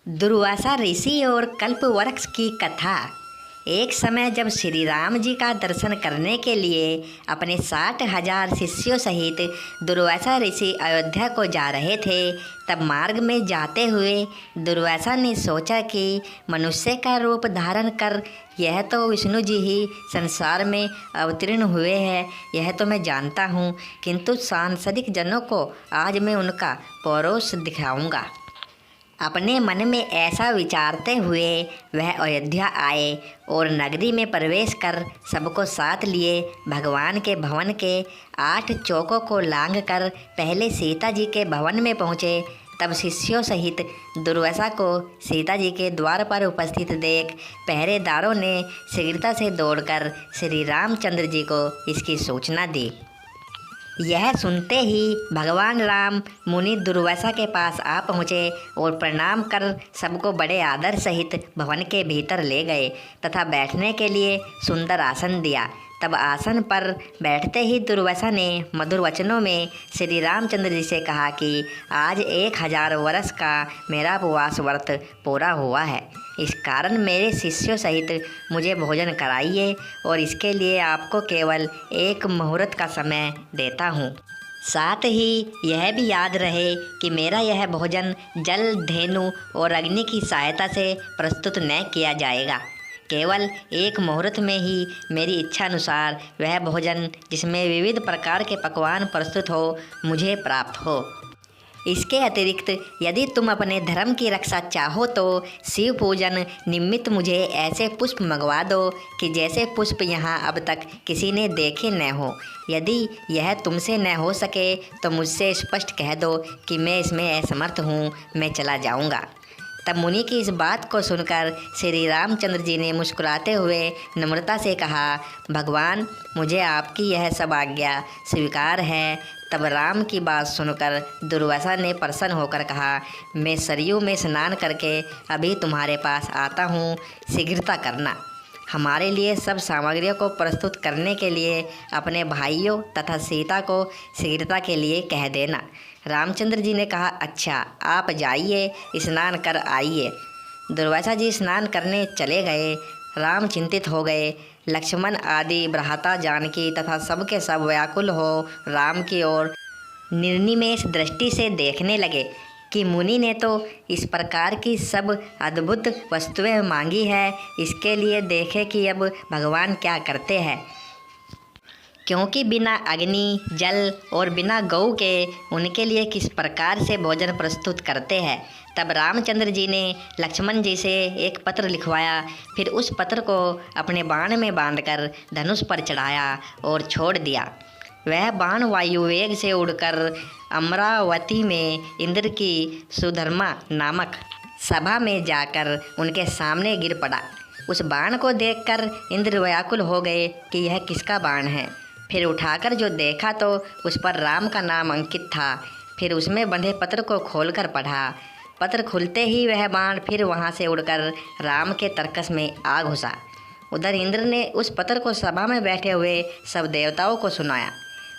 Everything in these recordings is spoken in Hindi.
दुर्वासा ऋषि और कल्पवृक्ष की कथा। एक समय जब श्री राम जी का दर्शन करने के लिए अपने 60,000 शिष्यों सहित दुर्वासा ऋषि अयोध्या को जा रहे थे, तब मार्ग में जाते हुए दुर्वासा ने सोचा कि मनुष्य का रूप धारण कर यह तो विष्णु जी ही संसार में अवतीर्ण हुए हैं, यह तो मैं जानता हूँ, किंतु सांसारिक जनों को आज मैं उनका पौरुष दिखाऊंगा। अपने मन में ऐसा विचारते हुए वह अयोध्या आए और नगरी में प्रवेश कर सबको साथ लिए भगवान के भवन के 8 चौकों को लांघ कर पहले सीता जी के भवन में पहुँचे। तब शिष्यों सहित दुर्वासा को सीता जी के द्वार पर उपस्थित देख पहरेदारों ने शीघ्रता से दौड़कर श्री रामचंद्र जी को इसकी सूचना दी। यह सुनते ही भगवान राम मुनि दुर्वासा के पास आ पहुँचे और प्रणाम कर सबको बड़े आदर सहित भवन के भीतर ले गए तथा बैठने के लिए सुंदर आसन दिया। तब आसन पर बैठते ही दुर्वासा ने मधुर वचनों में श्री रामचंद्र जी से कहा कि आज 1000 वर्ष का मेरा उपवास व्रत पूरा हुआ है, इस कारण मेरे शिष्यों सहित मुझे भोजन कराइए और इसके लिए आपको केवल 1 मुहूर्त का समय देता हूँ। साथ ही यह भी याद रहे कि मेरा यह भोजन जल, धेनु और अग्नि की सहायता से प्रस्तुत न किया जाएगा। केवल 1 मुहूर्त में ही मेरी इच्छा अनुसार वह भोजन जिसमें विविध प्रकार के पकवान प्रस्तुत हो मुझे प्राप्त हो। इसके अतिरिक्त यदि तुम अपने धर्म की रक्षा चाहो तो शिव पूजन निमित्त मुझे ऐसे पुष्प मंगवा दो कि जैसे पुष्प यहाँ अब तक किसी ने देखे न हो। यदि यह तुमसे न हो सके तो मुझसे स्पष्ट कह दो कि मैं इसमें असमर्थ हूँ, मैं चला जाऊँगा। तब मुनि की इस बात को सुनकर श्री रामचंद्र जी ने मुस्कुराते हुए नम्रता से कहा, भगवान मुझे आपकी यह सब आज्ञा स्वीकार है। तब राम की बात सुनकर दुर्वासा ने प्रसन्न होकर कहा, मैं सरयू में स्नान करके अभी तुम्हारे पास आता हूँ, शीघ्रता करना। हमारे लिए सब सामग्रियों को प्रस्तुत करने के लिए अपने भाइयों तथा सीता को शीघ्रता के लिए कह देना। रामचंद्र जी ने कहा, अच्छा आप जाइए, स्नान कर आइए। दुर्वासा जी स्नान करने चले गए। राम चिंतित हो गए। लक्ष्मण आदि भ्राता जानकी तथा सबके सब व्याकुल हो राम की ओर निर्निमेष दृष्टि से देखने लगे कि मुनि ने तो इस प्रकार की सब अद्भुत वस्तुएं मांगी है, इसके लिए देखे कि अब भगवान क्या करते हैं। क्योंकि बिना अग्नि, जल और बिना गौ के उनके लिए किस प्रकार से भोजन प्रस्तुत करते हैं। तब रामचंद्र जी ने लक्ष्मण जी से एक पत्र लिखवाया, फिर उस पत्र को अपने बाण में बांधकर धनुष पर चढ़ाया और छोड़ दिया। वह बाण वायु वेग से उड़कर अमरावती में इंद्र की सुधर्मा नामक सभा में जाकर उनके सामने गिर पड़ा। उस बाण को देखकर इंद्र व्याकुल हो गए कि यह किसका बाण है। फिर उठाकर जो देखा तो उस पर राम का नाम अंकित था। फिर उसमें बंधे पत्र को खोलकर पढ़ा। पत्र खुलते ही वह बाण फिर वहाँ से उड़कर राम के तरकस में आ घुसा। उधर इंद्र ने उस पत्र को सभा में बैठे हुए सब देवताओं को सुनाया।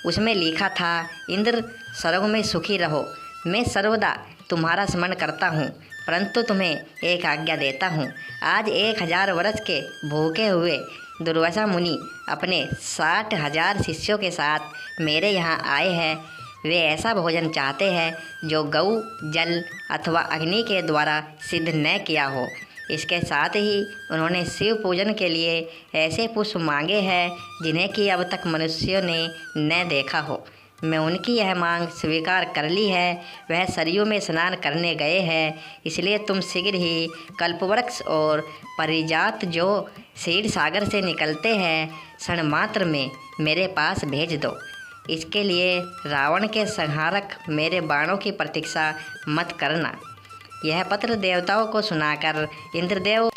उसमें लिखा था, इंद्र स्वर्ग में सुखी रहो, मैं सर्वदा तुम्हारा स्मरण करता हूँ, परंतु तुम्हें एक आज्ञा देता हूँ। आज 1000 वर्ष के भूखे हुए दुर्वासा मुनि अपने 60,000 शिष्यों के साथ मेरे यहाँ आए हैं। वे ऐसा भोजन चाहते हैं जो गौ, जल अथवा अग्नि के द्वारा सिद्ध न किया हो। इसके साथ ही उन्होंने शिव पूजन के लिए ऐसे पुष्प मांगे हैं जिन्हें कि अब तक मनुष्यों ने न देखा हो। मैं उनकी यह मांग स्वीकार कर ली है। वह सरयू में स्नान करने गए हैं, इसलिए तुम शीघ्र ही कल्पवृक्ष और परिजात जो क्षीर सागर से निकलते हैं क्षण मात्र में मेरे पास भेज दो। इसके लिए रावण के संहारक मेरे बाणों की प्रतीक्षा मत करना। यह पत्र देवताओं को सुनाकर इंद्रदेव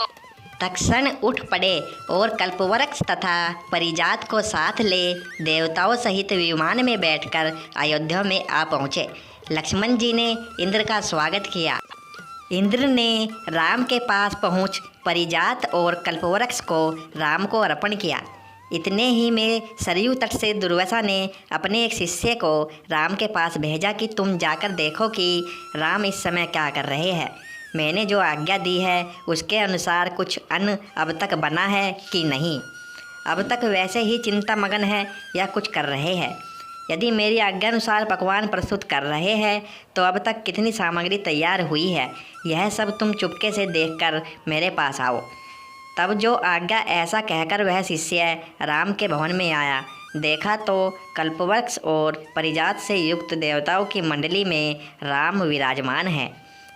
तत्क्षण उठ पड़े और कल्पवृक्ष तथा परिजात को साथ ले देवताओं सहित विमान में बैठकर अयोध्या में आ पहुँचे। लक्ष्मण जी ने इंद्र का स्वागत किया। इंद्र ने राम के पास पहुँच परिजात और कल्पवृक्ष को राम को अर्पण किया। इतने ही में सरयू तट से दुर्वासा ने अपने एक शिष्य को राम के पास भेजा कि तुम जाकर देखो कि राम इस समय क्या कर रहे हैं। मैंने जो आज्ञा दी है उसके अनुसार कुछ अन्न अब तक बना है कि नहीं? अब तक वैसे ही चिंता मगन है या कुछ कर रहे हैं? यदि मेरी आज्ञानुसार पकवान प्रस्तुत कर रहे हैं तो अब तक कितनी सामग्री तैयार हुई है, यह सब तुम चुपके से देखकर मेरे पास आओ। तब जो आज्ञा ऐसा कहकर वह शिष्य राम के भवन में आया। देखा तो कल्पवृक्ष और परिजात से युक्त देवताओं की मंडली में राम विराजमान है।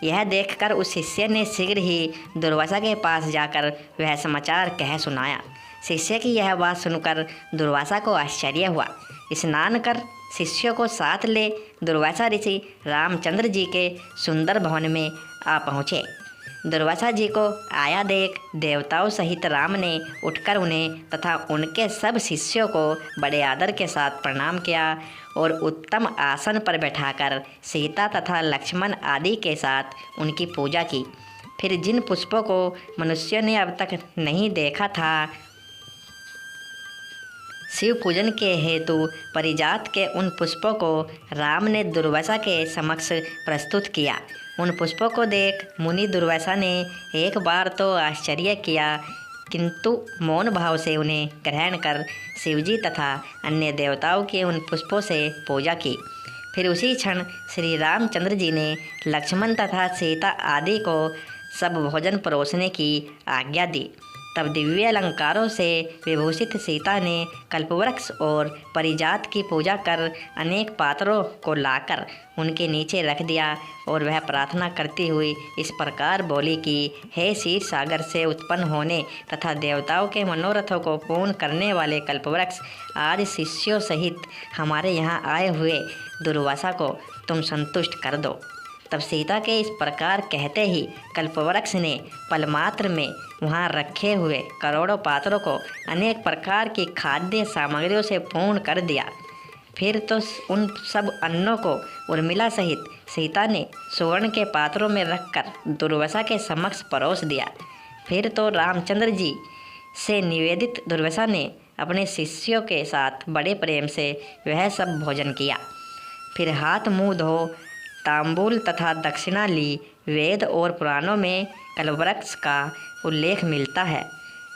यह देखकर उस शिष्य ने शीघ्र ही दुर्वासा के पास जाकर वह समाचार कह सुनाया। शिष्य की यह बात सुनकर दुर्वासा को आश्चर्य हुआ। स्नान कर शिष्यों को साथ ले दुर्वासा ऋषि रामचंद्र जी के सुंदर भवन में आ पहुँचे। दुर्वासा जी को आया देख देवताओं सहित राम ने उठकर उन्हें तथा उनके सब शिष्यों को बड़े आदर के साथ प्रणाम किया और उत्तम आसन पर बैठाकर सीता तथा लक्ष्मण आदि के साथ उनकी पूजा की। फिर जिन पुष्पों को मनुष्यों ने अब तक नहीं देखा था, शिव पूजन के हेतु परिजात के उन पुष्पों को राम ने दुर्वासा के समक्ष प्रस्तुत किया। उन पुष्पों को देख मुनि दुर्वासा ने एक बार तो आश्चर्य किया, किंतु मौन भाव से उन्हें ग्रहण कर शिवजी तथा अन्य देवताओं के उन पुष्पों से पूजा की। फिर उसी क्षण श्री रामचंद्र जी ने लक्ष्मण तथा सीता आदि को सब भोजन परोसने की आज्ञा दी। तब दिव्य अलंकारों से विभूषित सीता ने कल्पवृक्ष और परिजात की पूजा कर अनेक पात्रों को लाकर उनके नीचे रख दिया और वह प्रार्थना करती हुई इस प्रकार बोली कि हे क्षीर सागर से उत्पन्न होने तथा देवताओं के मनोरथों को पूर्ण करने वाले कल्पवृक्ष, आज शिष्यों सहित हमारे यहाँ आए हुए दुर्वासा को तुम संतुष्ट कर दो। तब सीता के इस प्रकार कहते ही कल्पवृक्ष ने पलमात्र में वहाँ रखे हुए करोड़ों पात्रों को अनेक प्रकार की खाद्य सामग्रियों से पूर्ण कर दिया। फिर तो उन सब अन्नों को उर्मिला सहित सीता ने सुवर्ण के पात्रों में रखकर दुर्वासा के समक्ष परोस दिया। फिर तो रामचंद्र जी से निवेदित दुर्वासा ने अपने शिष्यों के साथ बड़े प्रेम से वह सब भोजन किया। फिर हाथ मुँह धो तांबूल तथा दक्षिणा ली। वेद और पुराणों में कल्पवृक्ष का उल्लेख मिलता है।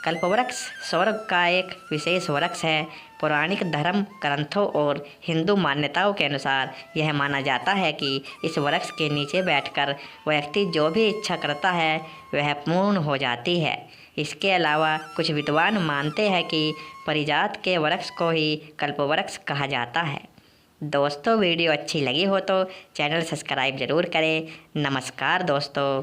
कल्पवृक्ष स्वर्ग का एक विशेष वृक्ष है। पौराणिक धर्म ग्रंथों और हिंदू मान्यताओं के अनुसार यह माना जाता है कि इस वृक्ष के नीचे बैठकर व्यक्ति जो भी इच्छा करता है वह पूर्ण हो जाती है। इसके अलावा कुछ विद्वान मानते हैं कि परिजात के वृक्ष को ही कल्पवृक्ष कहा जाता है। दोस्तों, वीडियो अच्छी लगी हो तो चैनल सब्सक्राइब ज़रूर करें। नमस्कार दोस्तों।